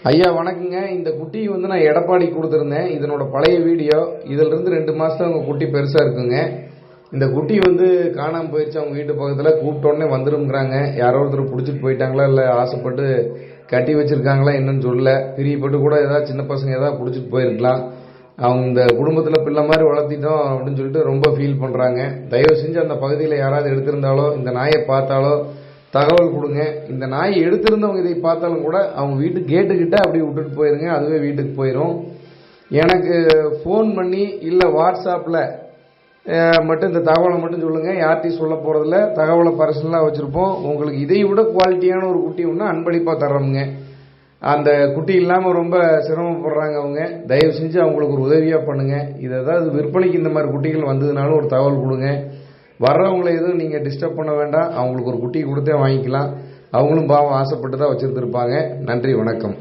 ஐயா வணக்கங்க. இந்த குட்டி நான் எடப்பாடி கொடுத்துருந்தேன். இதனோட பழைய வீடியோ. இதுல இருந்து 2 மாசம் உங்க குட்டி பெருசா இருக்குங்க. இந்த குட்டி காணாம போயிடுச்சு. அவங்க வீட்டு பக்கத்துல கூப்பிட்ட உடனே வந்துருங்கிறாங்க. யாரோ ஒருத்தர் பிடிச்சிட்டு போயிட்டாங்களா இல்ல ஆசைப்பட்டு கட்டி வச்சிருக்காங்களா என்னன்னு சொல்லல. பிரியப்பட்டு கூட ஏதாவது சின்ன பசங்க ஏதாவது பிடிச்சிட்டு போயிருக்கலாம். அவங்க இந்த குடும்பத்துல பிள்ளை மாதிரி வளர்த்திட்டோம் அப்படின்னு சொல்லிட்டு ரொம்ப ஃபீல் பண்றாங்க. தயவு செஞ்சு அந்த பகுதியில் யாராவது எடுத்திருந்தாலோ இந்த நாயை பார்த்தாலோ தகவல் கொடுங்க. இந்த நாய் எடுத்திருந்தவங்க இதை பார்த்தாலும் கூட அவங்க வீட்டு கேட்டுக்கிட்ட அப்படி விட்டுட்டு போயிருங்க. அதுவே வீட்டுக்கு போயிடும். எனக்கு ஃபோன் பண்ணி இல்லை வாட்ஸ்அப்பில் மட்டும் இந்த தகவலை மட்டும் சொல்லுங்கள். யார்ட்டையும் சொல்ல போகிறதில்ல. தகவலை பர்சனலாக வச்சுருப்போம். உங்களுக்கு இதை விட குவாலிட்டியான ஒரு குட்டி ஒன்று அன்பளிப்பாக தர்றோமுங்க. அந்த குட்டி இல்லாமல் ரொம்ப சிரமப்படுறாங்க அவங்க. தயவு செஞ்சு அவங்களுக்கு ஒரு உதவியாக பண்ணுங்கள். இது ஏதாவது விற்பனைக்கு இந்த மாதிரி குட்டிகள் வந்ததுனாலும் ஒரு தகவல் கொடுங்க. வர்றவங்களை எதுவும் நீங்கள் டிஸ்டர்ப் பண்ண வேண்டாம். அவங்களுக்கு ஒரு குட்டி கொடுத்தே வாங்கிக்கலாம். அவங்களும் பாவம் ஆசைப்பட்டு தான் வச்சுருந்துருப்பாங்க. நன்றி, வணக்கம்.